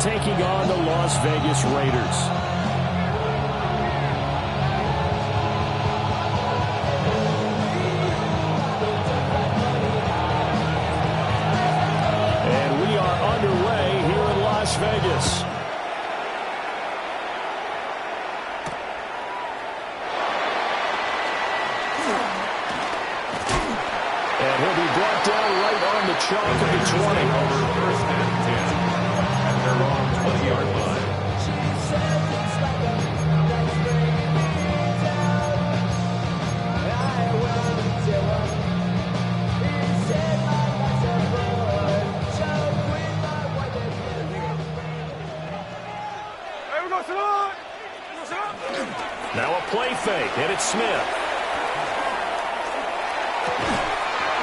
taking on the Las Vegas Raiders. And we are underway here in Las Vegas. And he'll be brought down right on the chalk of the 20. Over first and 10 at their own 20-yard line. Now a play fake, and it's Smith.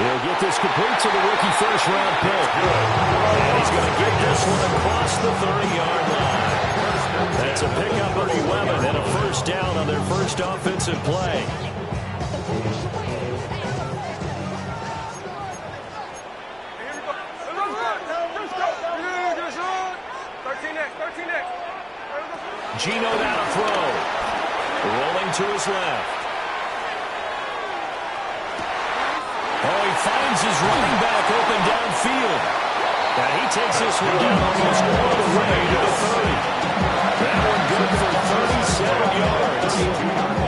He'll get this complete to the rookie first-round pick. And he's going to get this one across the 30-yard line. That's a pickup of 11 and a first down on their first offensive play. Geno down a throw. Rolling to his left. Oh, he finds his running back open downfield. And he takes this one down almost all the way to the 30. That one good for 37 yards.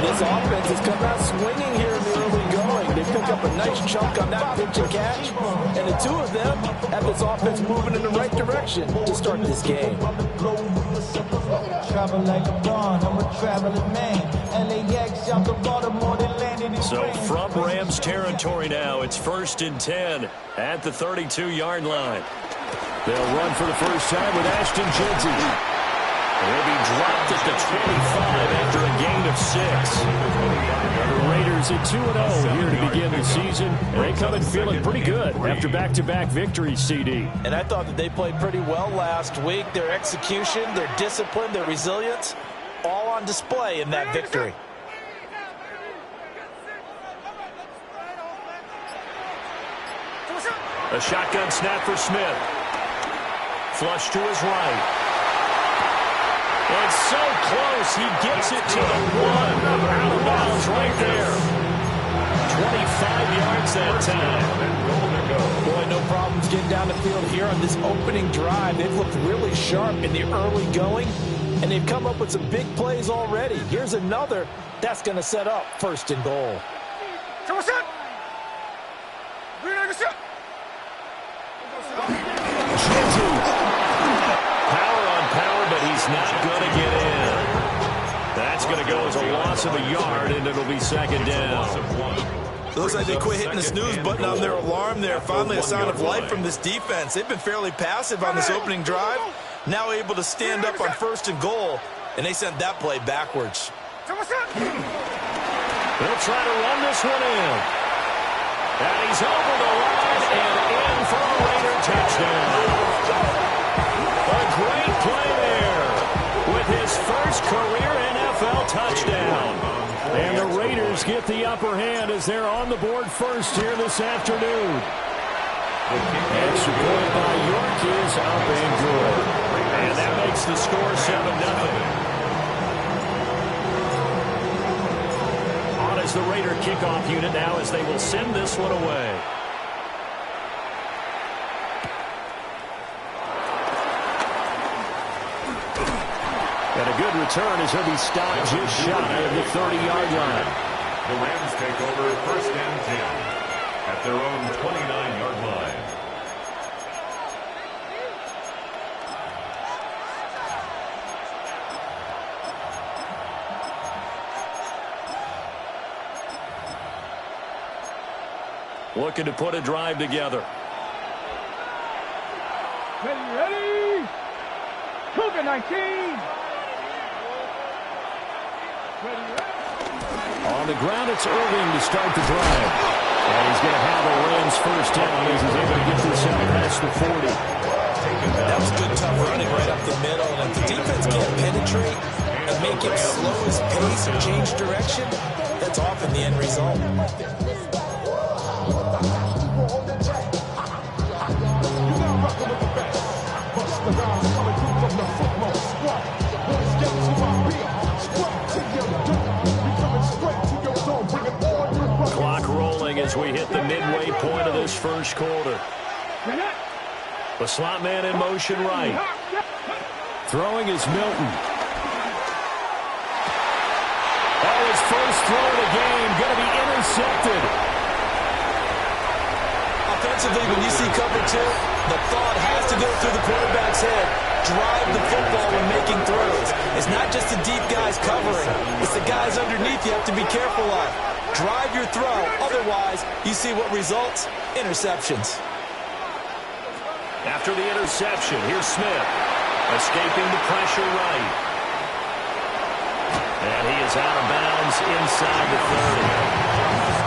This offense has come out swinging here in the early going. They pick up a nice chunk on that pitch and catch. And the two of them have this offense moving in the right direction to start this game. So from Rams territory now, it's 1st and 10 at the 32-yard line. They'll run for the first time with Ashton Jeanty. He'll be dropped at the 25 after a gain of 6. The Raiders at 2-0 here to begin the season. And they come in feeling pretty good after back-to-back victories, CD. And I thought that they played pretty well last week. Their execution, their discipline, their resilience, all on display in that victory. A shotgun snap for Smith. Flush to his right. And so close, he gets it to the 1. Out of bounds right there. 25 yards that time. Boy, no problems getting down the field here on this opening drive. They've looked really sharp in the early going, and they've come up with some big plays already. Here's another that's going to set up 1st and goal. Power on power, but he's not going to get in. That's going to go as a loss of a yard, and it'll be 2nd down. It looks like they quit hitting the snooze button on their alarm there. Finally a sign of life from this defense. They've been fairly passive on this opening drive. Now able to stand up on 1st and goal, and they sent that play backwards. They'll try to run this one in. And he's over the line and in for a Raider touchdown. A great play there with his first career NFL touchdown. And the Raiders get the upper hand as they're on the board first here this afternoon. Extra point by York is up and good. And that makes the score 7-0. On is the Raider kickoff unit now as they will send this one away. And a good return as he'll be stopped just shy of the 30-yard line. The Rams take over 1st and 10 at their own 29-yard line. Looking to put a drive together. Ready? Cougar 19. On the ground, it's Irving to start the drive. And he's going to have a Rams first down as he's able to get this out past the 40. That was good, tough running right up the middle. And if the defense can't penetrate and make him slow his pace or change direction, that's often the end result. You gotta rock with the best. Bust the rhyme. Clock rolling as we hit the midway point of this first quarter. The slot man in motion right. Throwing is Milton. Oh, his first throw of the game going to be intercepted. Offensively, when you see cover two, the thought has to go through the quarterback's head. Drive the football when making throws. It's not just the deep guys covering. It's the guys underneath you have to be careful of. Drive your throw. Otherwise, you see what results? Interceptions. After the interception, here's Smith. Escaping the pressure right. And he is out of bounds inside the 30.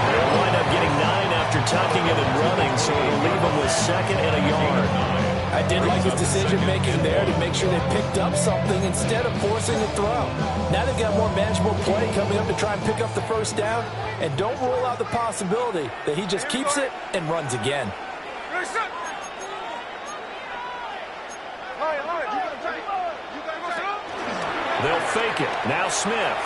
They'll wind up getting 9 after tucking it and running, so it'll leave them with second and a yard. I did like his decision-making there to make sure they picked up something instead of forcing a throw. Now they've got more manageable play coming up to try and pick up the first down, and don't rule out the possibility that he just keeps it and runs again. They'll fake it. Now Smith.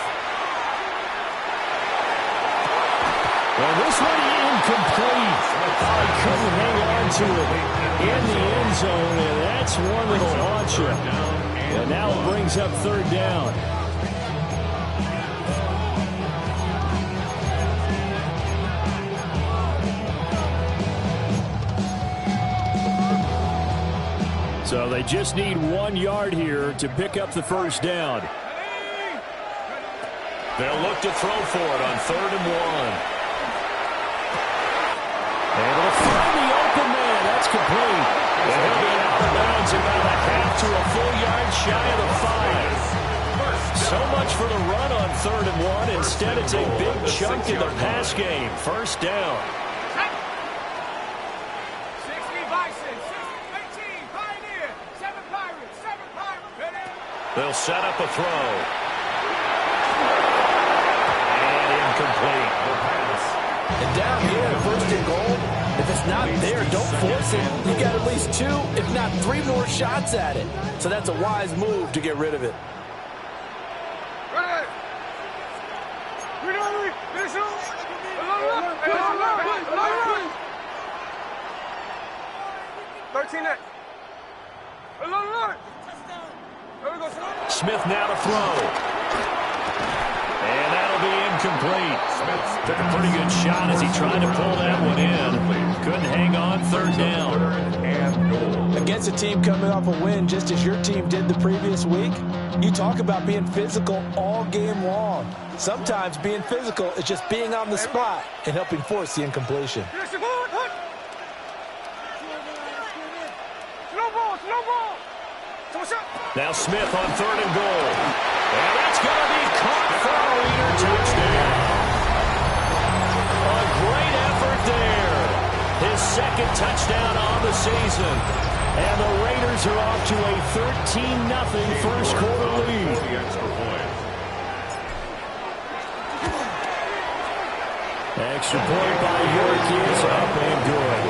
Well, this one incomplete. Oh, he couldn't hang on to it in the end zone, and that's one that'll haunt you. And now it brings up third down. So they just need 1 yard here to pick up the first down. They'll look to throw for it on 3rd and 1. Able to find the open man. That's complete. And he'll be out of bounds about a half to a full yard shy of the 5. So much for the run on 3rd and 1. Instead, it's a big chunk in the pass game. First down. They'll set up a throw. And incomplete. And down here, 1st and goal, if it's not there, don't force it. You got at least 2, if not 3 more shots at it. So that's a wise move to get rid of it. Smith now to throw. And that'll be incomplete. Smith took a pretty good shot as he tried to pull that one in. Couldn't hang on 3rd down. Against a team coming off a win just as your team did the previous week, you talk about being physical all game long. Sometimes being physical is just being on the spot and helping force the incompletion. Now Smith on 3rd and goal. And that's going to be caught for a Raider touchdown. A great effort there. His 2nd touchdown on the season. And the Raiders are off to a 13-0 first quarter lead. Extra point by York is up and good.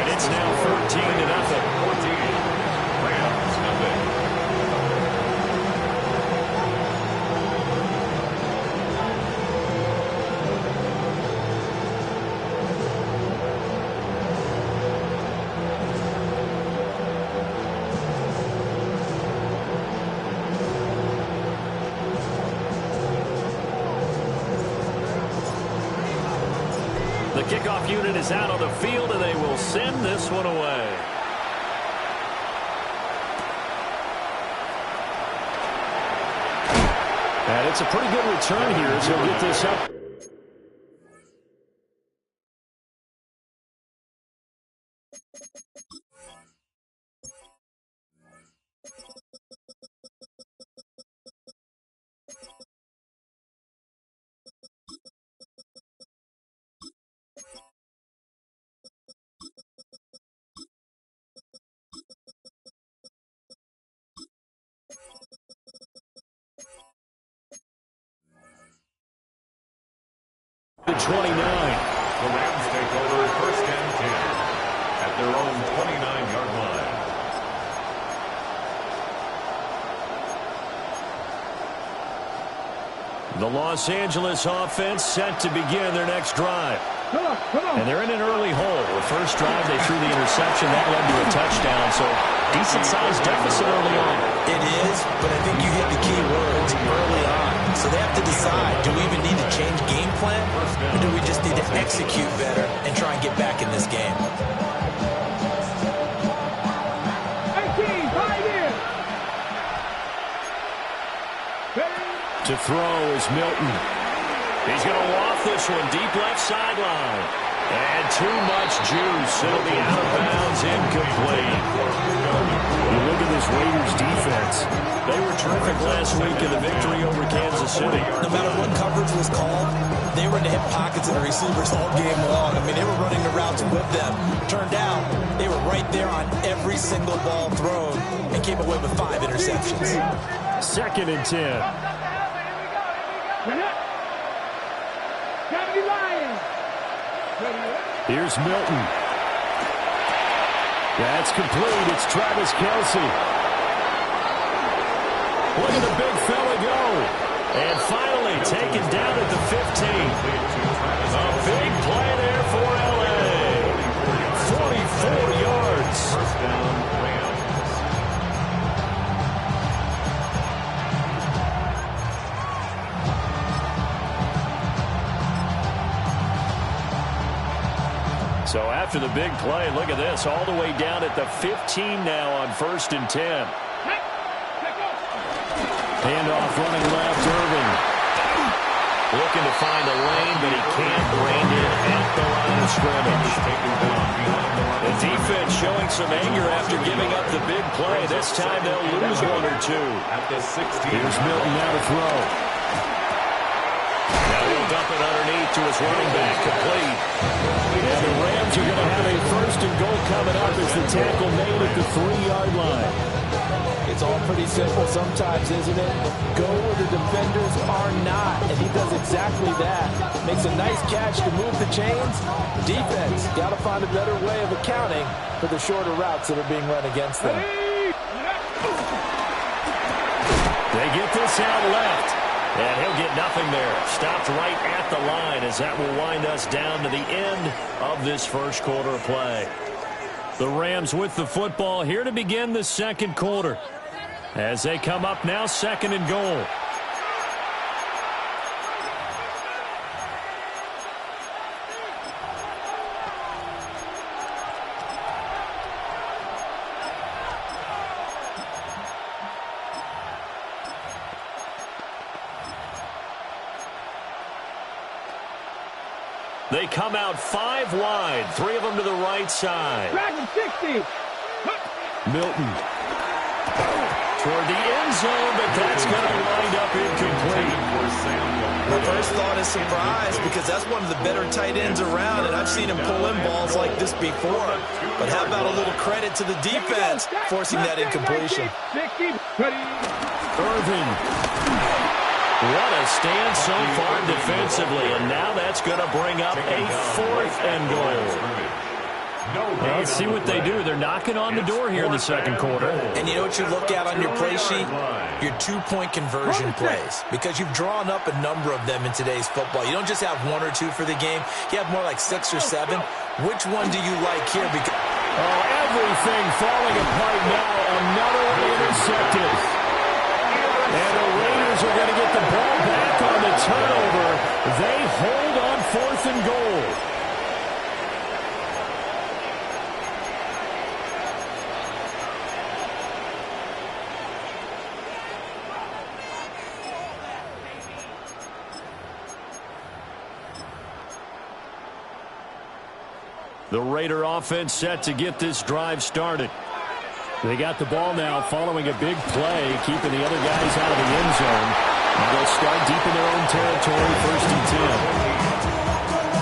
And it's now 13-0. 14. Rams nothing. The kickoff unit is out on the field, and they will send this one away. And it's a pretty good return here as he'll get this up. The Los Angeles offense set to begin their next drive. Come on. And they're in an early hole. The first drive, they threw the interception. That led to a touchdown, so decent-sized deficit early on. It is, but I think you hit the key words early on. So they have to decide, do we even need to change game plan, or do we just need to execute better and try and get back in this game? 18, 5 in. To throw is Milton. He's going to waft this one deep left sideline. And too much juice. It'll be out of bounds, incomplete. You look at this Raiders defense. They were terrific last week in the victory over Kansas City. No matter what coverage was called, they were in the hip pockets of the receivers all game long. I mean, they were running the routes with them. Turned out, they were right there on every single ball thrown and came away with 5 interceptions. 2nd and 10. Here's Milton. That's complete. It's Travis Kelce. Look at the big fella go. And finally taken down at the 15. A big play there for L.A. 44 yards. First down, Rams. So after the big play, look at this, all the way down at the 15 now on 1st and 10. Handoff running left, Irvin. Looking to find a lane, but he can't. Reined in at the line of scrimmage. The defense showing some anger after giving up the big play. This time they'll lose 1 or 2. At the 16. Here's Milton now to throw. Now he'll dump it underneath to his running back, complete. And the Rams are going to have a 1st and goal coming up as the tackle made at the 3-yard line. It's all pretty simple sometimes, isn't it? Go where the defenders are not, and he does exactly that. Makes a nice catch to move the chains. Defense got to find a better way of accounting for the shorter routes that are being run against them. They get this out left, and he'll get nothing there. Stopped right at the line as that will wind us down to the end of this first quarter of play. The Rams with the football here to begin the second quarter. As they come up now, 2nd and goal. They come out 5 wide, 3 of them to the right side. Dragon 60. Milton. Toward the end zone, but that's going to wind up incomplete. My first thought is surprise because that's one of the better tight ends around, and I've seen him pull in balls like this before. But how about a little credit to the defense forcing that incompletion? Irvin. What a stand so far defensively, and now that's going to bring up a 4th and goal. Well, let's see what they do. They're knocking on the door here in the second quarter. And you know what you look at on your play sheet? Your 2-point conversion plays. Because you've drawn up a number of them in today's football. You don't just have 1 or 2 for the game. You have more like 6 or 7. Which one do you like here? Because everything falling apart now. Another one intercepted. And the Raiders are going to get the ball back on the turnover. They hold on 4th and goal. The Raider offense set to get this drive started. They got the ball now following a big play, keeping the other guys out of the end zone. And they'll start deep in their own territory, 1st and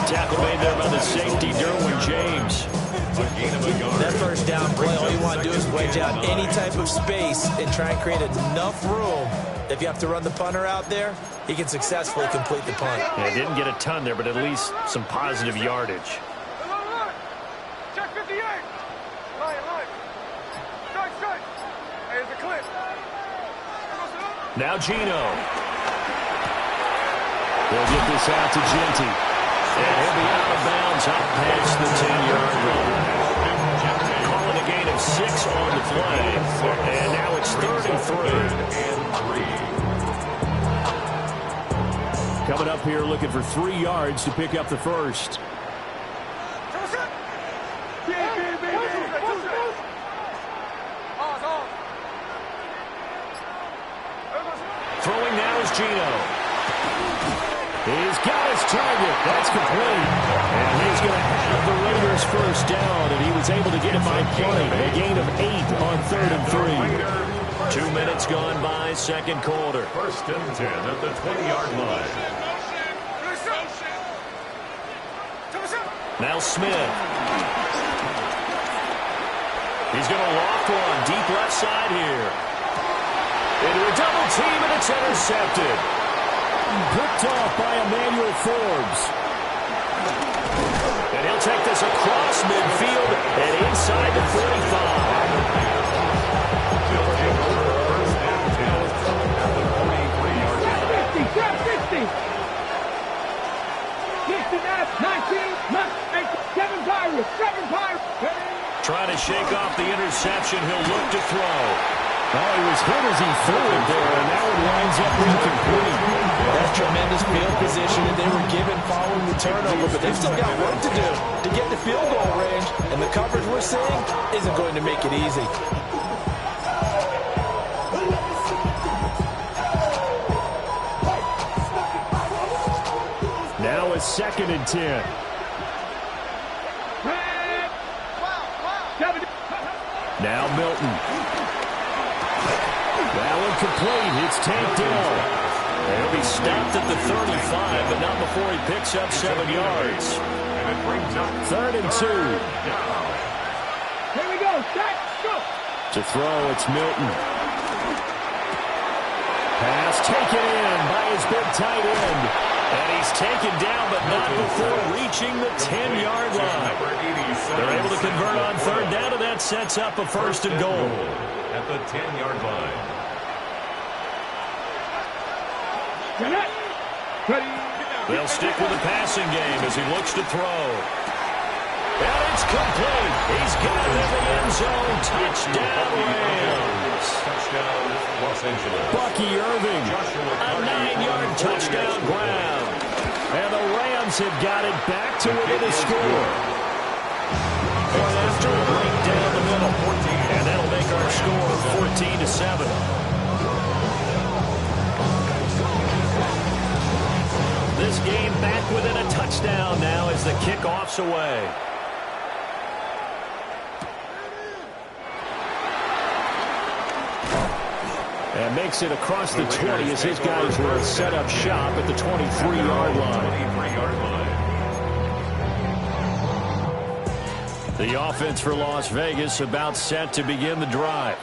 10. Tackle made there by the safety, Derwin James. That first down play, all you want to do is wedge out any type of space and try and create enough room. If you have to run the punter out there, he can successfully complete the punt. Yeah, didn't get a ton there, but at least some positive yardage. Now Gino. They'll get this out to Genty. And he'll be out of bounds up past the 10-yard line. Calling a gain of 6 on the play. And now it's 3rd and 3. Coming up here looking for 3 yards to pick up the first. Throwing now is Gino. He's got his target. That's complete. And he's going to have the Raiders first down, and he was able to get it by play. A gain of 8 on 3rd and 3. 2 minutes gone by, second quarter. 1st and 10 at the 20-yard line. Now Smith. He's going to loft one deep left side here. Into a double team, and it's intercepted. Picked off by Emmanuel Forbes. And he'll take this across midfield and inside the 45. They'll take over 1st and 10 at the 43-yard line. 50, 19, 7 Pirates, 7 Pirates. Trying to shake off the interception, he'll look to throw. Oh, he was hit as he threw it there, and now it winds up incomplete. That's tremendous field position that they were given following the turnover, but they've still got work to do to get to field goal range, and the coverage we're seeing isn't going to make it easy. Now it's 2nd and 10. Now Milton. That one complete. It's tanked down. He'll be stopped at the 35, but not before he picks up 7 yards. And it brings up 3rd and 2. Here we go. Set, go. To throw, it's Milton. Pass taken in by his big tight end. And he's taken down, but not before reaching the 10-yard line. They're able to convert on 3rd down, and that sets up a 1st and goal. At the 10-yard line. They'll stick with the passing game as he looks to throw. And it's complete. He's got it in the end zone. Touchdown, Rams. Touchdown, Los Angeles. Bucky Irving, a 9-yard touchdown grab. And the Rams have got it back to within a score. Right after a break down the middle. And that'll make our score 14-7. This game back within a touchdown now as the kickoff's away. And makes it across the 20 as his guys will set up shop at the 23-yard line. The offense for Las Vegas about set to begin the drive.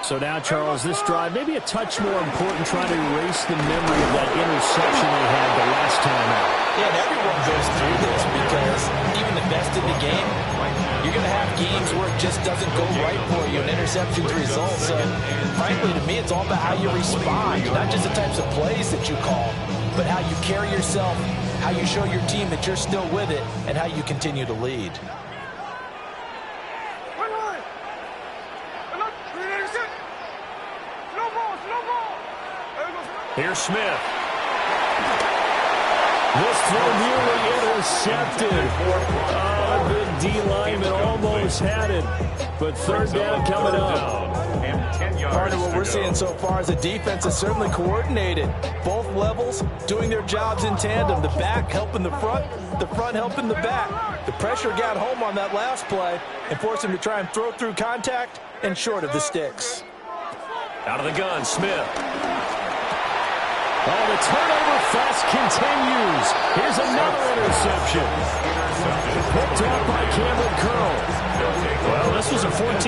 So now, Charles, this drive maybe a touch more important, trying to erase the memory of that interception they had the last time out. Yeah, and everyone goes through this because even the best in the game, you're going to have games where it just doesn't go right for you and interceptions result. So, frankly, to me, it's all about how you respond, not just the types of plays that you call, but how you carry yourself, how you show your team that you're still with it, and how you continue to lead. Here's Smith. This throw nearly intercepted. The D lineman almost had it, but 3rd down coming up. Part of what we're seeing so far is the defense is certainly coordinated. Both levels doing their jobs in tandem. The back helping the front helping the back. The pressure got home on that last play and forced him to try and throw through contact and short of the sticks. Out of the gun, Smith. Oh, the turnover fest continues. Here's another interception. Picked up by Cameron Curl. Well, this was a 14-0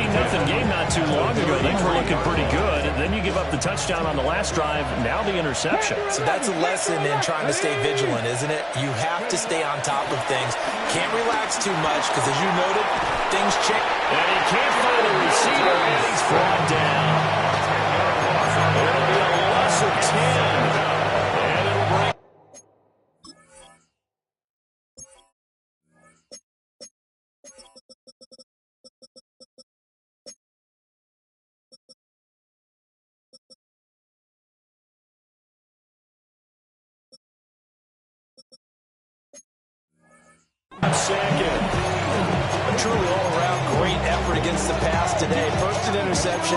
game not too long ago. Things were looking pretty good. And then you give up the touchdown on the last drive. Now the interception. So that's a lesson in trying to stay vigilant, isn't it? You have to stay on top of things. Can't relax too much because, as you noted, things change. And he can't find a receiver, and he's brought down. It'll be a loss of 10. truly all-around great effort against the pass today. First an interception,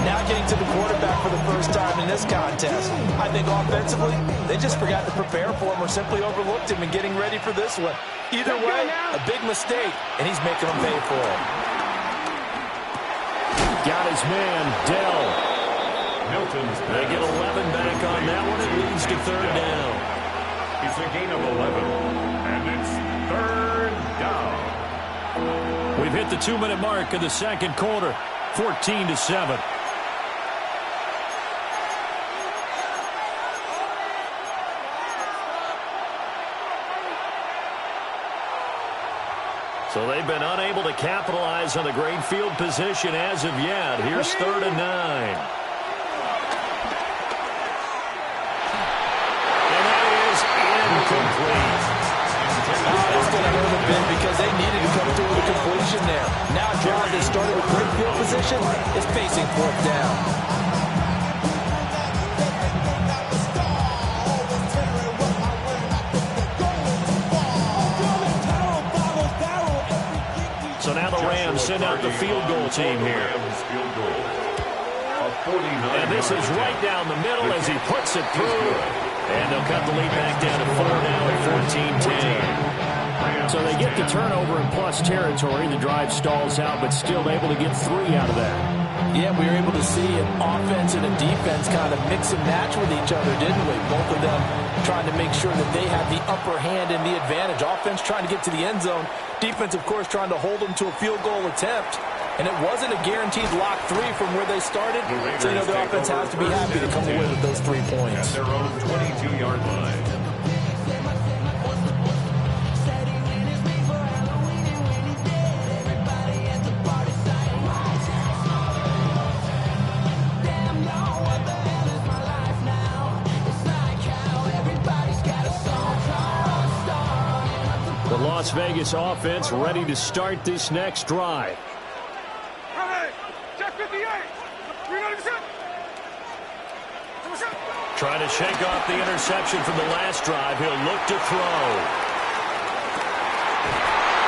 now getting to the quarterback for the first time in this contest. I think offensively, they just forgot to prepare for him or simply overlooked him in getting ready for this one. Either way, a big mistake, and he's making them pay for it. Got his man, Dell. They get 11 back on that one. It leads to third down. It's a gain of 11, and it's third down. We've hit the 2-minute mark of the second quarter, 14-7. So they've been unable to capitalize on the great field position as of yet. Here's 3rd and 9. And that is incomplete. It's going to hurt a bit because they needed to come through with a completion there. Now a drive that started with great field position is facing 4th down. So now the Rams send out the field goal team here. And this is right down the middle as he puts it through. And they'll cut the lead back down to 4 now at 14-10. So they get the turnover in plus territory. The drive stalls out, but still able to get 3 out of that. Yeah, we were able to see an offense and a defense kind of mix and match with each other, didn't we? Both of them trying to make sure that they had the upper hand and the advantage. Offense trying to get to the end zone. Defense, of course, trying to hold them to a field goal attempt. And it wasn't a guaranteed lock 3 from where they started. So, you know, the offense has to be happy to come away with those 3 points. At their own 22-yard line. The Las Vegas offense ready to start this next drive. Trying to shake off the interception from the last drive. He'll look to throw.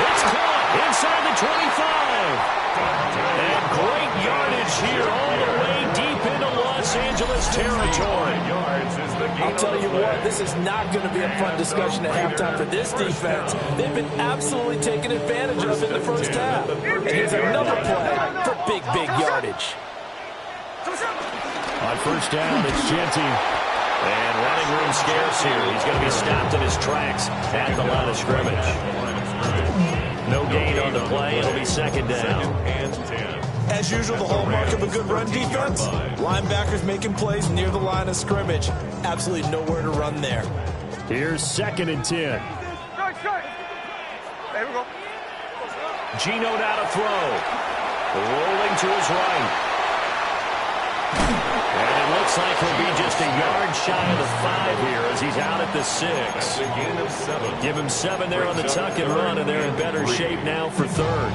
It's caught inside the 25. And great yardage here all the way deep into Los Angeles territory. I'll tell you what, this is not going to be a fun discussion at halftime for this defense. They've been absolutely taken advantage of in the first half. And here's another play for big yardage. On first down, it's Ncaa. And running room scarce here. He's going to be stopped in his tracks at the line of scrimmage. No gain on the play. It'll be 2nd down. As usual, the hallmark of a good run defense, linebackers making plays near the line of scrimmage. Absolutely nowhere to run there. Here's 2nd and 10. There we go. Geno now to throw. Rolling to his right. And it looks like he'll be just a yard shy of the 5 here as he's out at the 6. Give him 7 there on the tuck and run, and they're in better shape now for 3rd.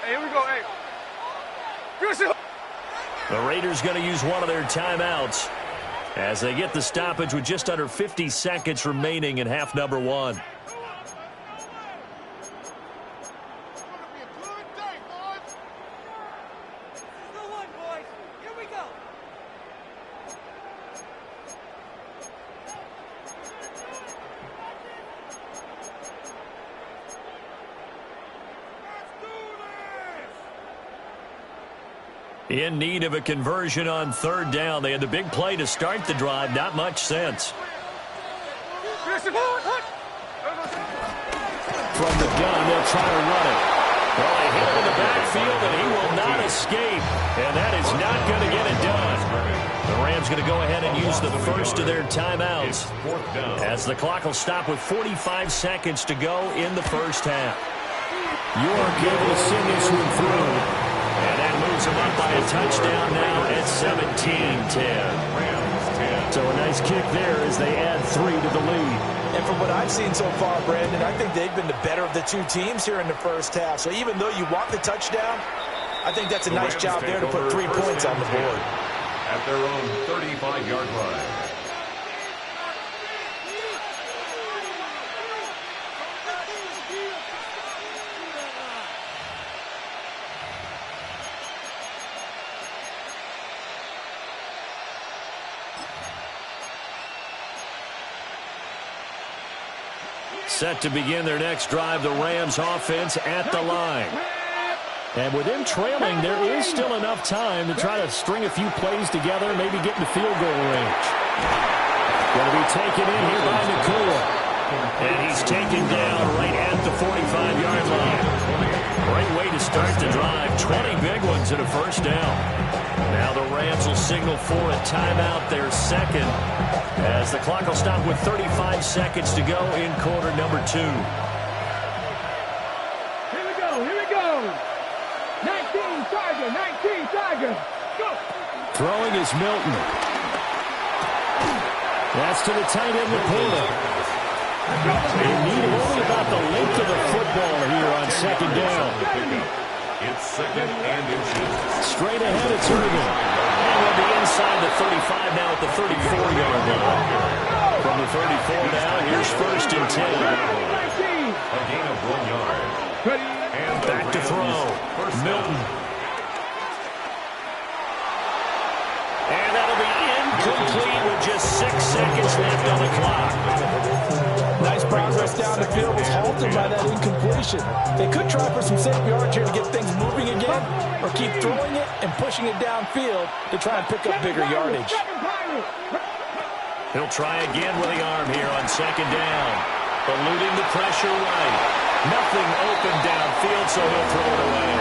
Hey, here we go, hey. The Raiders going to use one of their timeouts as they get the stoppage with just under 50 seconds remaining in half number 1. In need of a conversion on 3rd down. They had the big play to start the drive. Not much sense. From the gun, they'll try to run it. Well, they hit him in the backfield, and he will not escape. And that is not going to get it done. The Rams going to go ahead and use the first of their timeouts as the clock will stop with 45 seconds to go in the first half. York able to send this one through. And that moves him up by a touchdown now at 17-10. So a nice kick there as they add 3 to the lead. And from what I've seen so far, Brandon, I think they've been the better of the 2 teams here in the first half. So even though you want the touchdown, I think that's a nice job there to put 3 points on the board. At their own 35-yard line. Set to begin their next drive, the Rams offense at the line. And with them trailing, there is still enough time to try to string a few plays together, maybe get in the field goal range. Going to be taken in here by Ncaa. And he's taken down right at the 45-yard line. Great way to start the drive. 20 big ones and a first down. Now the Rams will signal for a timeout, their second, as the clock will stop with 35 seconds to go in quarter number 2. Here we go. 19 Tiger. Go. Throwing is Milton. That's to the tight end, Ncaa. They need only about the length of the football here on second down. It's second and inches. Straight ahead, it's Irvin. And we'll be inside the 35 now at the 34-yard line. From the 34 now, here's first and 10. A gain of 1 yard. And back to throw. Milton. And that'll be incomplete with just 6 seconds left on the clock. Nice progress down the field was halted by that incompletion. They could try for some safe yards here to get things moving again, or keep throwing it and pushing it downfield to try and pick up bigger yardage. He'll try again with the arm here on second down. Eluding the pressure right. Nothing open downfield, so he'll throw it away.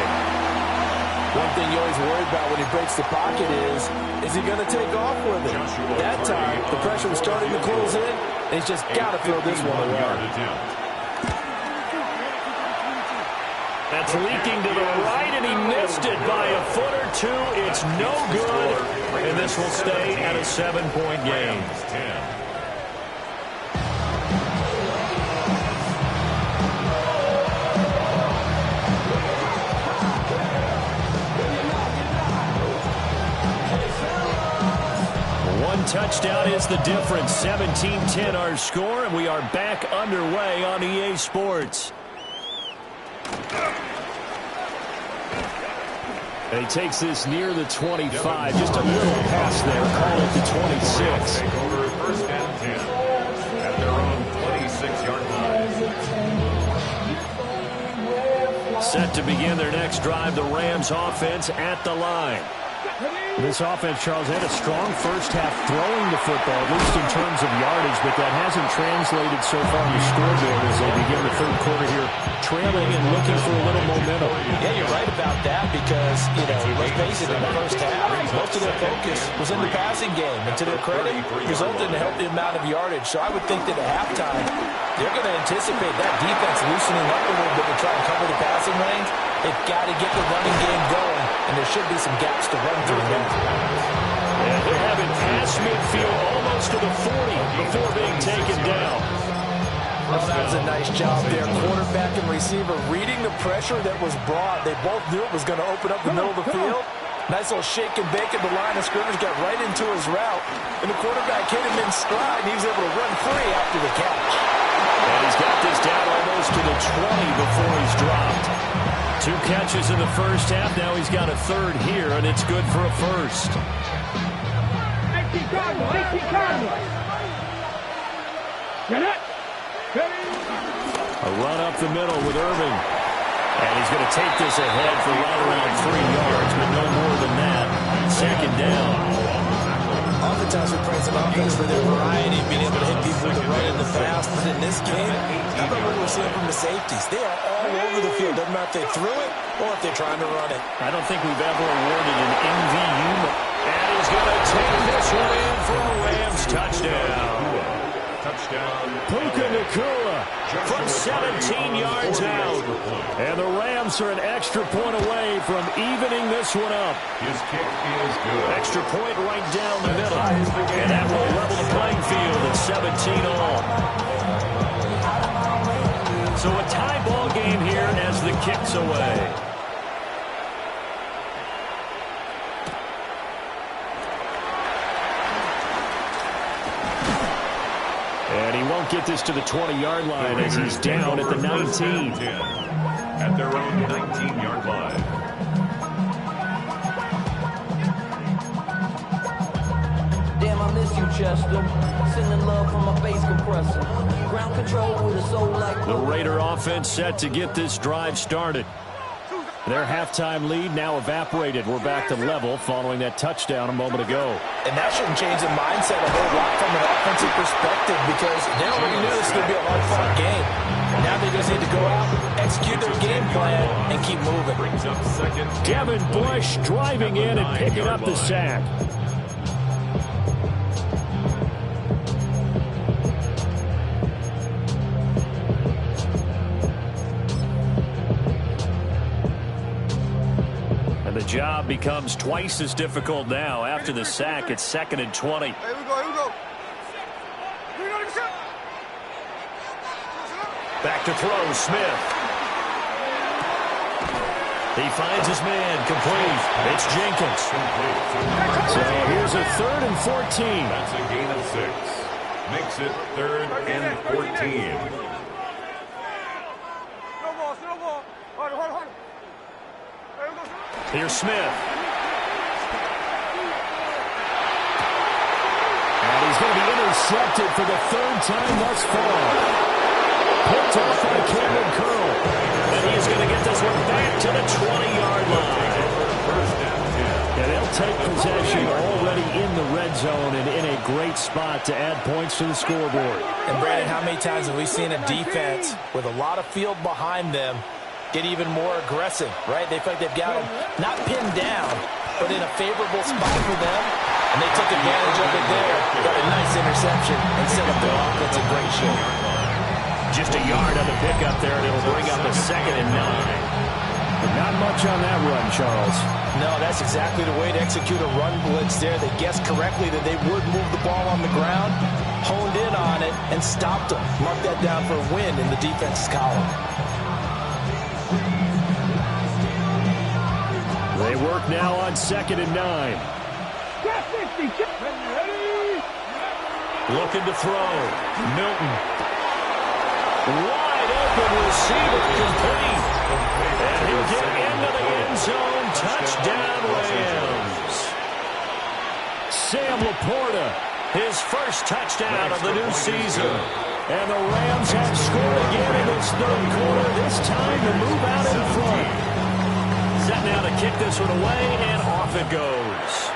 One thing you always worry about when he breaks the pocket is he going to take off with it? That time, the pressure was starting to close in, and he's just got to throw this one away. That's leaking to the right, and he missed it by a foot or two. It's no good, and this will stay at a 7-point game. 10. One touchdown is the difference. 17-10 our score, and we are back underway on EA Sports. And he takes this near the 25. Just a little pass there. Call it the 26. Take over first and 10 at their own 26-yard line. Set to begin their next drive, the Rams offense at the line. This offense, Charles, had a strong first half throwing the football, at least in terms of yardage, but that hasn't translated so far on the scoreboard as they begin the third quarter here, trailing and looking for a little momentum. Yeah, you're right about that because, let's face it, in the first half, most of their focus was in the passing game. And to their credit, resulted in a healthy amount of yardage. So I would think that at halftime, they're going to anticipate that defense loosening up a little bit to try and cover the passing lanes. They've got to get the running game going, and there should be some gaps to run through now. And they have it past midfield almost to the 40 before being taken down. Well, that was a nice job there. Quarterback and receiver reading the pressure that was brought. They both knew it was going to open up the middle of the field. Nice little shake and bake at the line of scrimmage, got right into his route. And the quarterback hit him in stride, and he was able to run free after the catch. And he's got this down almost to the 20 before he's dropped. 2 catches in the first half. Now he's got a third here, and it's good for a first. 18 Cardinals. Get it. A run up the middle with Irving. And he's going to take this ahead for right around 3 yards, but no more than that. Second down. Oftentimes we praise an offense for their variety, being able to hit people with the run and the pass. But in this game, how about what we're seeing from the safeties? They are all over the field. Doesn't matter if they threw it or if they're trying to run it. I don't think we've ever awarded an MVU. And he's going to take this one in for a Rams touchdown. Touchdown. Puka Ncaa from 17 yards out. And the Rams are an extra point away from evening this one up. His kick is good. Extra point right down the middle. And that will level the playing field at 17 all. So a tie ball game here as the kick's away. And he won't get this to the 20-yard line as he's down at the 19. At their own 19-yard line. Damn, I miss you, Chuck. arrest them. Sending love from a bass compressor. Ground control with a soul like The Raider offense set to get this drive started. Their halftime lead now evaporated. We're back to level following that touchdown a moment ago. And that shouldn't change the mindset a whole lot from an offensive perspective because they already knew this was going to be a hard-fought game. Now they just need to go out, execute their game plan, and keep moving. Brings up second. Devin Bush driving in and picking up the sack. The job becomes twice as difficult now. After the sack, it's 2nd and 20. Here we go. Back to throw, Smith. He finds his man, complete. It's Jenkins. So here's a 3rd and 14. That's a gain of 6. Makes it 3rd and 14. Here's Smith. And he's going to be intercepted for the 3rd time thus far. Picked off by Cameron Curl. And he's going to get this one back to the 20-yard line. And they'll take possession already in the red zone and in a great spot to add points to the scoreboard. And, Brandon, how many times have we seen a defense with a lot of field behind them get even more aggressive, right? They feel like they've got them not pinned down, but in a favorable spot for them, and they took advantage of it there. Got a nice interception and set up their offense in great shape. Just a yard on the pickup there, and it'll bring up a 2nd and 9. But not much on that run, Charles. No, that's exactly the way to execute a run blitz there. They guessed correctly that they would move the ball on the ground, honed in on it, and stopped them. Mark that down for a win in the defense's column. They work now on 2nd and 9. Looking to throw. Milton. Wide open receiver, complete. And he'll get into the end zone. Touchdown, Rams. Sam Laporta, his first touchdown of the new season. And the Rams have scored again in this 3rd quarter. This time to move out in front. Set now to kick this one away, and off it goes.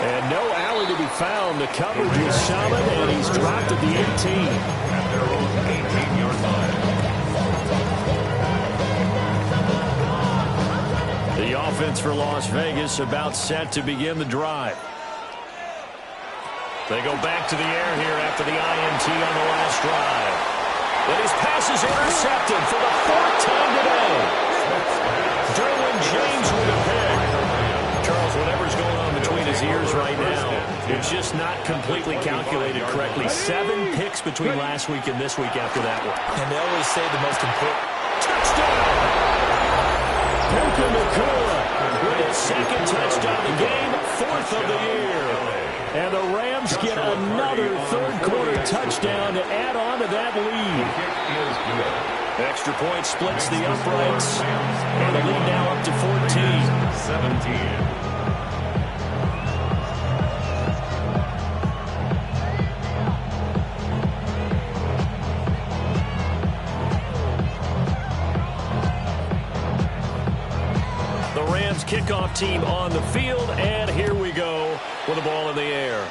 And no alley to be found. The coverage is solid, and he's dropped at the 18. At their own 18-yard line. The offense for Las Vegas about set to begin the drive. They go back to the air here after the INT on the last drive. And his pass is intercepted for the 4th time today. Derwin James with a pick. Charles, whatever's going on between his ears right now, it's just not completely calculated correctly. 7 picks between last week and this week after that one. And they always say the most important. Touchdown! Puka Nacua with his 2nd touchdown of the game, 4th of the year. And the Rams get another 3rd quarter touchdown to add on to that lead. Extra point splits the uprights. And the lead now up to 14. 17. Kickoff team on the field, and here we go with the ball in the air.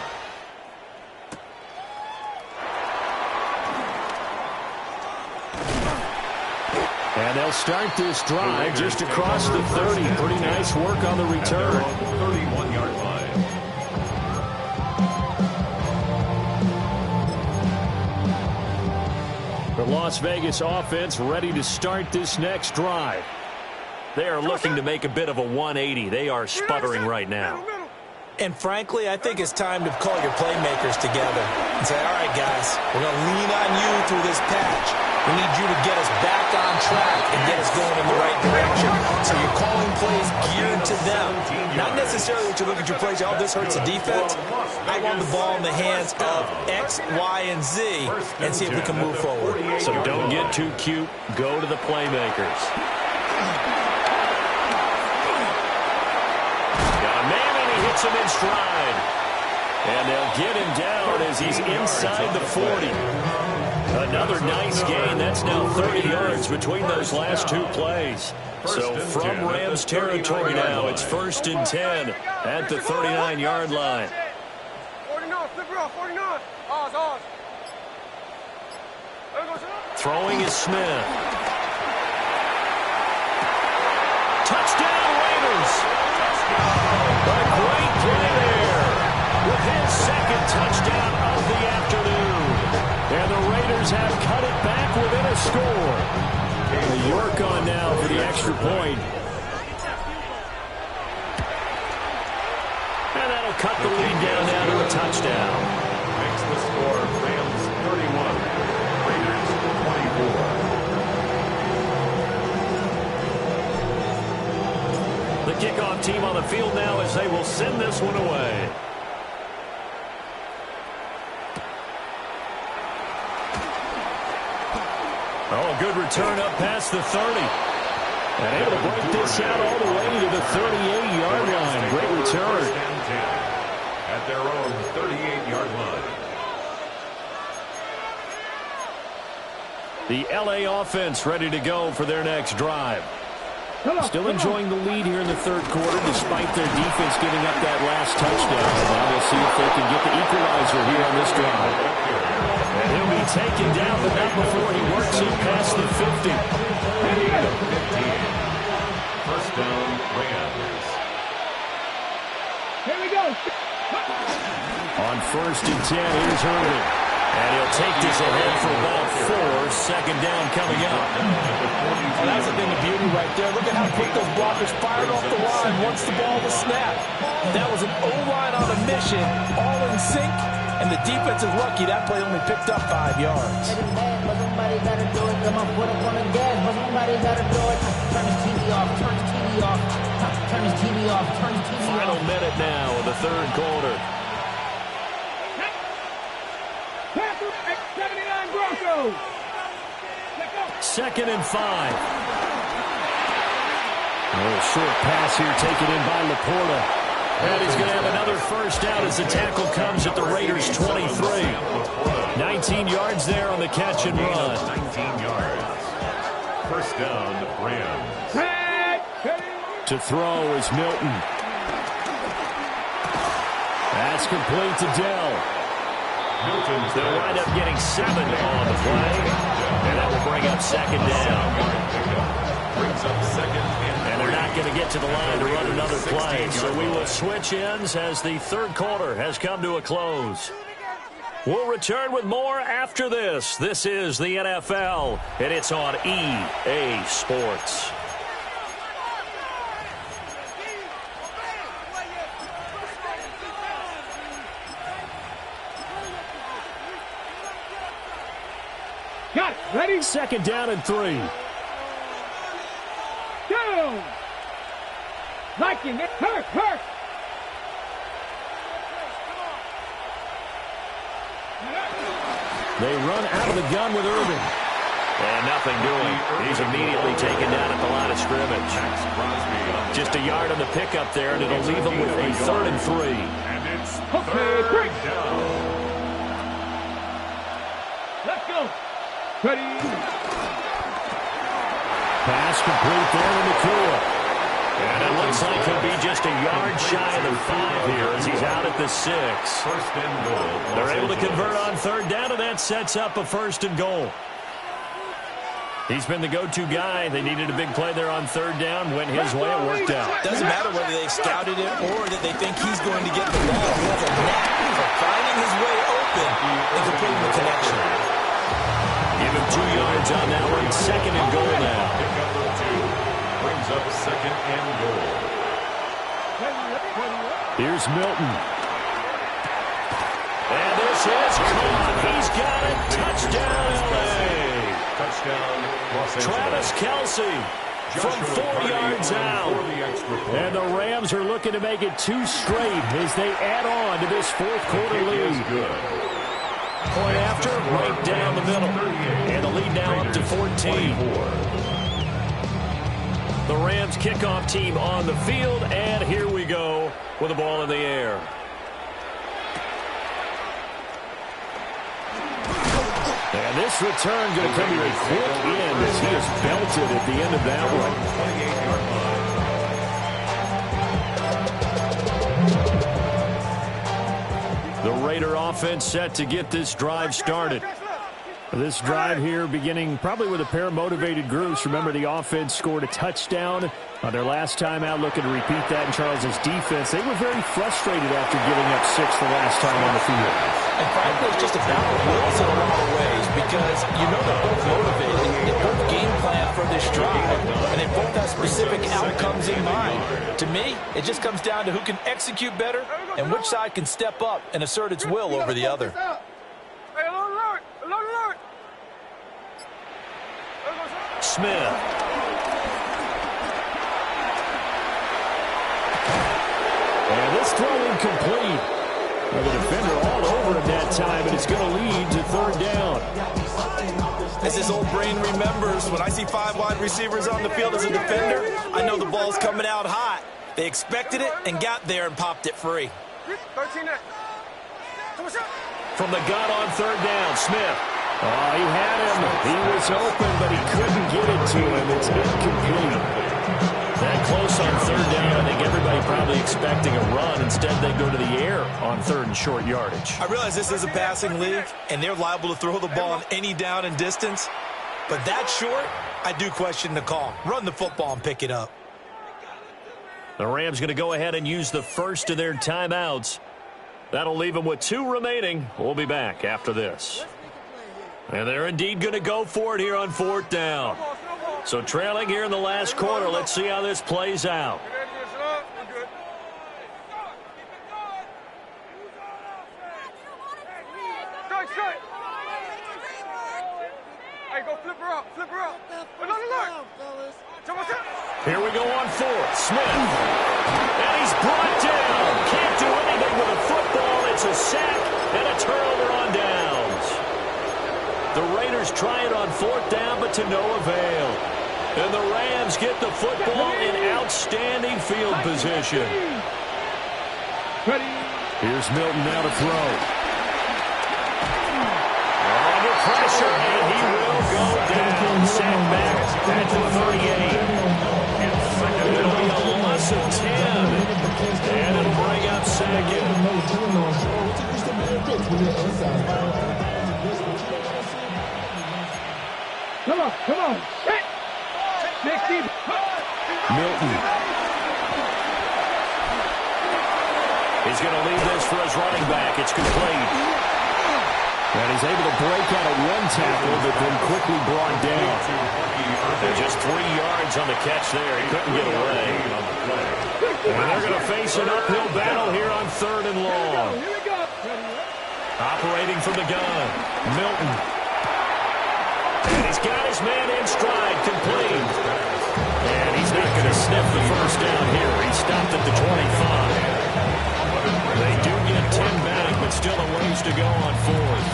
And they'll start this drive just across the 30. Pretty nice work on the return. 31-yard line. The Las Vegas offense ready to start this next drive. They are looking to make a bit of a 180. They are sputtering right now. And frankly, I think it's time to call your playmakers together and say, all right, guys, we're going to lean on you through this patch. We need you to get us back on track and get us going in the right direction. So you're calling plays geared to them. Not necessarily that you look at your plays, oh, this hurts the defense. I want the ball in the hands of X, Y, and Z and see if we can move forward. So don't get too cute. Go to the playmakers. hits him in stride. And they'll get him down as he's inside the 40. Another nice gain. That's now 30 yards between those last two plays. So from Rams territory now, it's 1st and 10 at the 39-yard line. 49. Throwing is Smith. Touchdown, Raiders. A great play there with his second touchdown of the afternoon. And the Raiders have cut it back within a score. The York on now for the extra point. And that'll cut the lead down to a touchdown. Makes the score Rams 31, Raiders 24. The kickoff team on the field now as they will send this one away. Oh, good return up past the 30. And able to break this out all the way to the 38-yard line. Great return. At their own 38-yard line. The L.A. offense ready to go for their next drive. Still enjoying the lead here in the third quarter despite their defense giving up that last touchdown. Now we'll see if they can get the equalizer here on this drive. And he'll be taken down, but not before he works it past the 50. 1st down, Rams. Here we go. On 1st and 10, here's Irvin. And he'll take this ahead for about 4. 2nd down coming up. Well, that's a thing of beauty right there. Look at how quick those blockers fired off the line once the ball was snapped. That was an O-line on a mission, all in sync, and the defense is lucky that play only picked up 5 yards. But somebody gotta do it. Come on, put up on the gas, but somebody gotta do it. Turn his TV off, turn his TV off, turn his TV off, turn his TV off. Final minute now of the third quarter. 79 Broncos. 2nd and 5. A little short pass here taken in by Laporta. And he's going to have another first down as the tackle comes at the Raiders' 23. 19 yards there on the catch and run. 19 yards. 1st down, Rams. To throw is Milton. That's complete to Dell. They'll wind up getting 7 on the play. And that will bring up 2nd down. Brings up 2nd And they're not going to get to the line to run another play. So we will switch ends as the third quarter has come to a close. We'll return with more after this. This is the NFL, and it's on EA Sports. Got it. Ready? 2nd down and 3. Down. Liking it. Hurt. They run out of the gun with Irvin. And nothing doing. He's immediately taken down at the line of scrimmage. Just a yard on the pickup there, and it'll leave them with a 3rd and 3. And it's Okay, break. down. Let's go. Ready? Pass complete there to Ncaa. And it looks like he'll be just a yard shy of the 5 here as he's out at the 6. 1st and goal. They're able to convert on 3rd down, and that sets up a 1st and goal. He's been the go-to guy. They needed a big play there on 3rd down. Went his way. It worked out. Doesn't matter whether they scouted it or that they think he's going to get the ball. He has a knack for finding his way open and completing the connection. Give him 2 yards on that one. 2nd and goal now. Pickup of 2. Brings up 2nd and goal. Here's Milton. And this is caught. He's got it. Touchdown, L.A. Touchdown, Los Angeles. Travis Kelce from 4 yards out. And the Rams are looking to make it 2 straight as they add on to this fourth quarter lead. Point after, right down the middle. And the lead now up to 14. The Rams kickoff team on the field, and here we go with the ball in the air. And this return going to come here a quick end as he is belted at the end of that one. 28-yard line. The Raider offense set to get this drive started. This drive here beginning probably with a pair of motivated groups. Remember, the offense scored a touchdown on their last time out, looking to repeat that in Charles's defense. They were very frustrated after giving up 6 the last time on the field. And frankly, it's just a battle of wills in a lot of ways because you know they're both motivated. They both game plan for this drive, and they both have specific outcomes in mind. To me, it just comes down to who can execute better and which side can step up and assert its will over the other. Smith. And this throw incomplete. Well, the defender all over him that time, and it's going to lead to third down. As his old brain remembers, when I see 5 wide receivers on the field as a defender, I know the ball's coming out hot. They expected it and got there and popped it free. From the gun on third down, Smith. Oh, he had him. He was open, but he couldn't get it to him. It's incomplete. That close on third down, I think everybody probably expecting a run. Instead, they go to the air on third and short yardage. I realize this is a passing league, and they're liable to throw the ball on any down and distance. But that short, I do question the call. Run the football and pick it up. The Rams going to go ahead and use the first of their timeouts. That'll leave them with 2 remaining. We'll be back after this. And they're indeed going to go for it here on fourth down. So trailing here in the last quarter. Let's see how this plays out. Here we go on fourth. Smith. And he's brought down. Can't do anything with a football. It's a sack and a turnover on downs. The Raiders try it on fourth down, but to no avail. And the Rams get the football in outstanding field position. Here's Milton now to throw. Under pressure, and he will go down. Sacked back at the 38. It'll be a loss of 10. And it'll bring up second. Come on. Hit. Milton. He's going to leave this for his running back. It's complete. And he's able to break out of one tackle, but then quickly brought down. And just 3 yards on the catch there. He couldn't get away. And they're going to face an uphill battle here on third and long. Operating from the gun. Milton. And he's got his man in stride, complete. And he's not going to sniff the first down here. He stopped at the 25. They do get 10 back, but still a ways to go on fourth.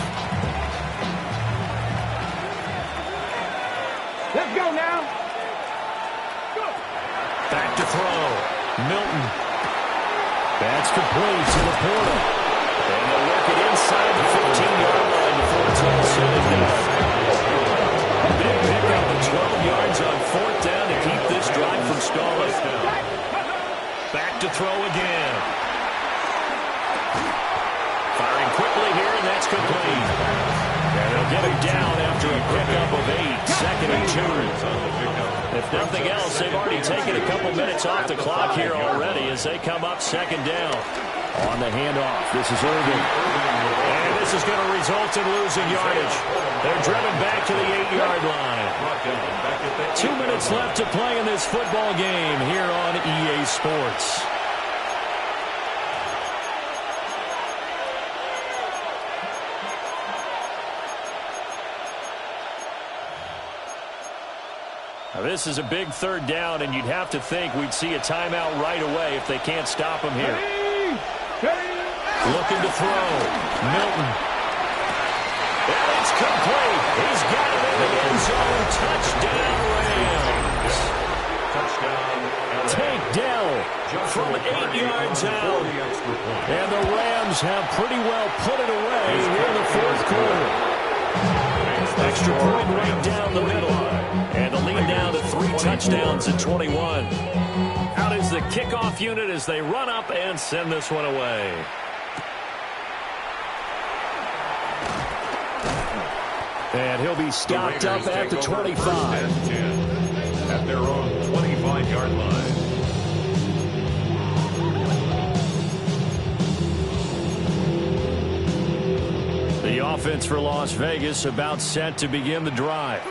Let's go now. Go. Back to throw. Milton. That's complete to the portal. And they'll work it inside the 15-yard line before it's all said and done. Big pickup of 12 yards on fourth down to keep this drive from stalling. Back to throw again. Firing quickly here, and that's complete. And they'll get him down after a pickup of 8. Second and 2. If nothing else, they've already taken a couple minutes off the clock here already as they come up second down. On the handoff, this is Irvin. And this is going to result in losing yardage. They're driven back to the 8-yard line. 2 minutes left to play in this football game here on EA Sports. Now, this is a big third down, and you'd have to think we'd see a timeout right away if they can't stop him here. Looking to throw. Milton. And it's complete. He's got it in the end zone. Touchdown, Rams. Touchdown. Tank Dell from 8 yards out. And the Rams have pretty well put it away here in the fourth quarter. Extra point right down the middle. And the lead now to 3 touchdowns at 21. Out is the kickoff unit as they run up and send this one away. And he'll be stopped up at the 25. At their own 25-yard line. The offense for Las Vegas about set to begin the drive.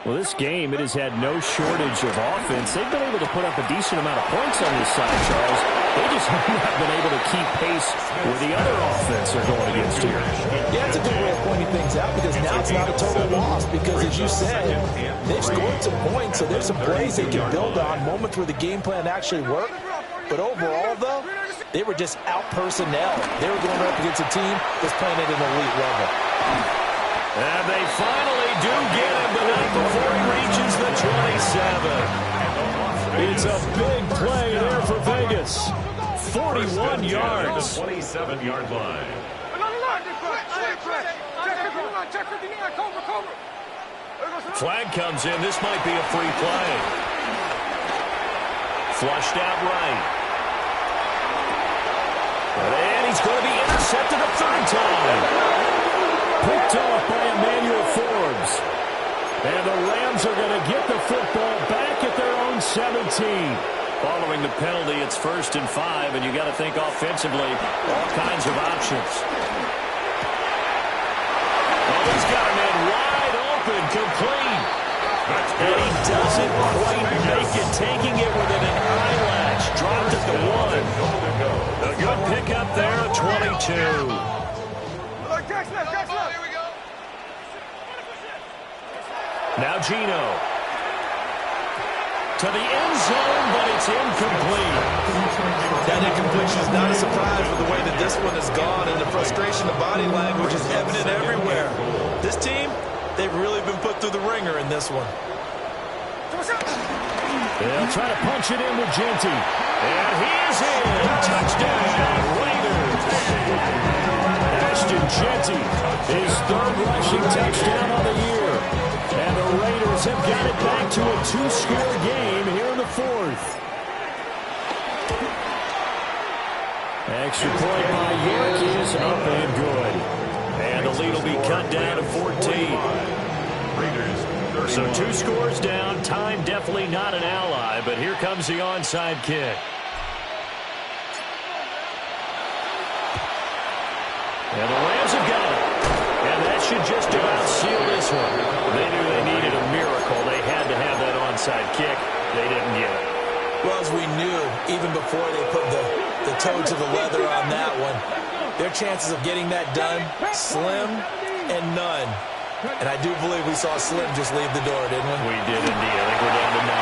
Well, this game, it has had no shortage of offense. They've been able to put up a decent amount of points on this side, Charles. They just have not been able to keep pace with the other offense they're going against here. Yeah, it's a good way of pointing things out because now it's not a total loss because, as you said, they've scored some points, so there's some plays they can build on, moments where the game plan actually worked. But overall, though, they were just out personnel. They were going up against a team that's playing at an elite level. And they finally do get him, but not before he reaches the 27. It's a big play there for Vegas. 41 yards. 27-yard line. Flag comes in. This might be a free play. Flushed out right. And he's going to be intercepted a third time. Picked off by Emmanuel Forbes. And the Rams are going to get the football back at their own 17. Following the penalty, it's 1st and 5, and you got to think offensively, all kinds of options. Oh, he's got a man wide open, complete. And he doesn't quite make it, taking it within an eyelash. Dropped at the 1. A good pickup there at 22. Now Gino. To the end zone, but it's incomplete. That incompletion is not a surprise with the way that this one has gone, and the frustration of body language is evident everywhere. This team, they've really been put through the ringer in this one. They'll try to punch it in with Genty. And he is in. Touchdown, Raiders. Ashton Genty, his 3rd rushing touchdown on the year. And the Raiders have got it back to a 2-score game here in the 4th. Extra point by York is up and good. And the lead will be cut down to 14. So 2 scores down. Time definitely not an ally, but here comes the onside kick. And the Rams have got it. And that should just about seal this one. They knew they needed a miracle. They had to have that onside kick. They didn't get it. Well, as we knew, even before they put the toe to the leather on that one, their chances of getting that done, slim and none. And I do believe we saw Slim just leave the door, didn't we? We did indeed. I think we're down to 9.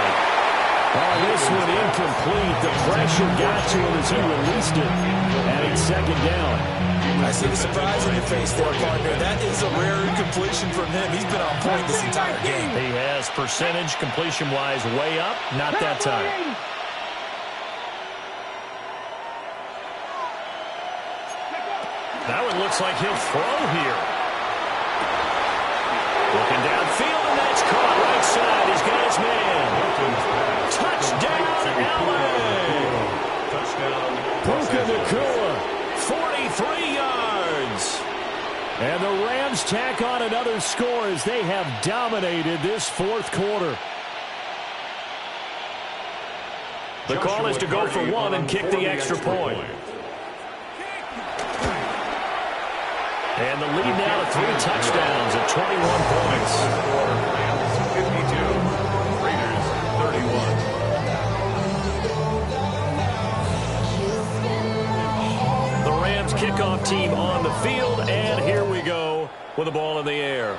Oh, this one incomplete. The pressure got to him as he released it. And it's 2nd down. I see the surprise in your face there, partner. That is a rare incompletion from him. He's been on point this entire game. He has percentage completion-wise way up. Not that time. Now it looks like he'll throw here. Looking downfield, and that's caught right side. He's got his man. Touchdown, L.A. Puka Nacua, 43 yards. And the Rams tack on another score as they have dominated this 4th quarter. The call is to go for 1 and kick the extra point. And the lead now to 3 touchdowns at 21 points. 52, Raiders 31. The Rams kickoff team on the field, and here we go with the ball in the air.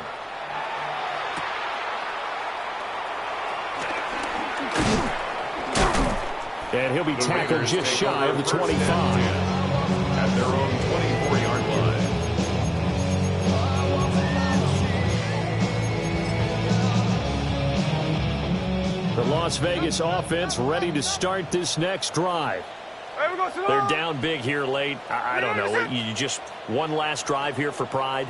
And he'll be tackled just shy of the 25. At their own 24-yard line. The Las Vegas offense ready to start this next drive. They're down big here late. I don't know. You just one last drive here for pride?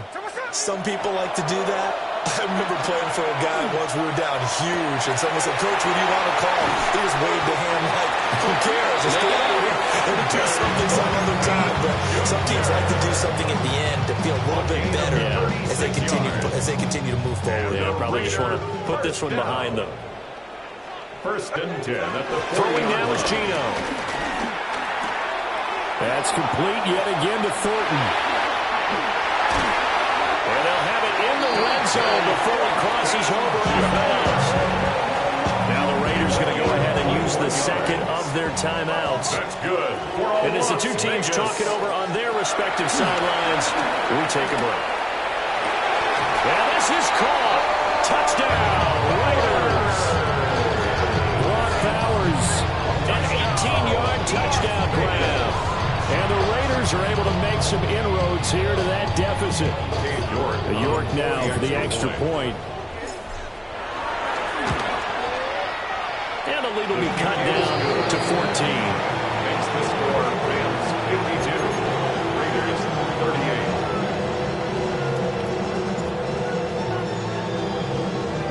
Some people like to do that. I remember playing for a guy once. We were down huge, and someone said, "Coach, what do you want to call?" He just waved a hand like, "Who cares? Just get out of here and do something some other time." But some teams like to do something at the end to feel a little bit better as they continue to move forward. Yeah, probably just want to put this one behind them. First and 10 at the Throwing now is Gino. That's complete yet again to Thornton. And they'll have it in the red zone before he crosses over out of bounds. Now the Raiders going to go ahead and use the second of their timeouts. That's good. And as the two teams talking over on their respective sidelines, we take a break. And this is caught. Touchdown, Raiders. Brock Bowers, an 18-yard touchdown grab. And the Raiders are able to make some inroads here to that deficit. York now for the extra point. And the lead will be cut down to 14. Makes the score Rams 52, Raiders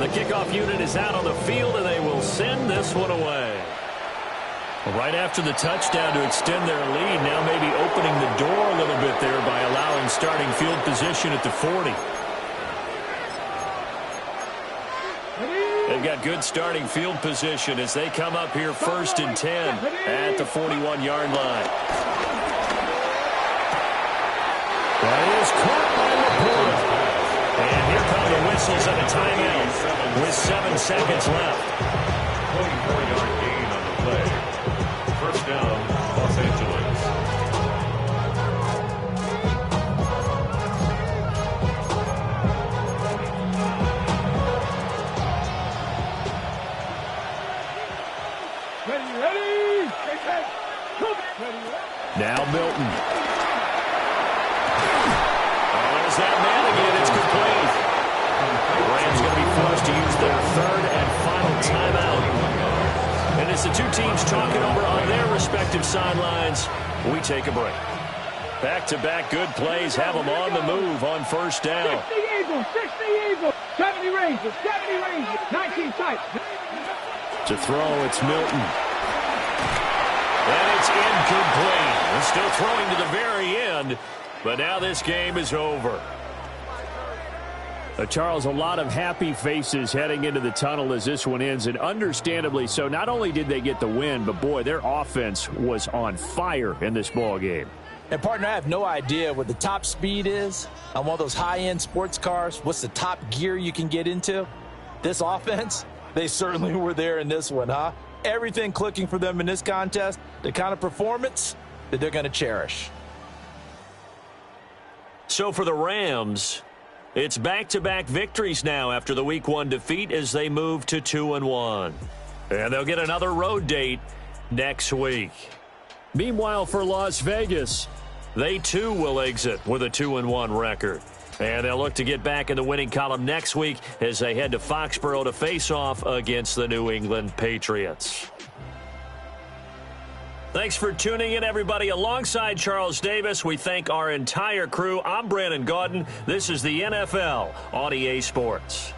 38. The kickoff unit is out on the field, and they will send this one away. Right after the touchdown to extend their lead, now maybe opening the door a little bit there by allowing starting field position at the 40. They've got good starting field position as they come up here first and 10 at the 41-yard line. That is caught by Laporta. And here come the whistles and a timeout with 7 seconds left. 24-yard gain on the play. First down, Los Angeles. Ready. Now Milton. Oh, there's that man again. It's complete. The Rams going to be forced to use their third and final timeout. And as the two teams talking over on their respective sidelines, we take a break. Back-to-back good plays have them on the move on first down. 60 Eagles, 70 Rangers, 19 tight. To throw, it's Milton. And it's incomplete. They're still throwing to the very end, but now this game is over. Charles, a lot of happy faces heading into the tunnel as this one ends, and understandably so. Not only did they get the win, but, boy, their offense was on fire in this ball game. And, partner, I have no idea what the top speed is on one of those high-end sports cars. What's the top gear you can get into? This offense, they certainly were there in this one, huh? Everything clicking for them in this contest, the kind of performance that they're going to cherish. So for the Rams, it's back-to-back victories now after the Week 1 defeat as they move to 2-1. And they'll get another road date next week. Meanwhile, for Las Vegas, they too will exit with a 2-1 record. And they'll look to get back in the winning column next week as they head to Foxborough to face off against the New England Patriots. Thanks for tuning in, everybody. Alongside Charles Davis, we thank our entire crew. I'm Brandon Gaudin. This is the NFL on EA Sports.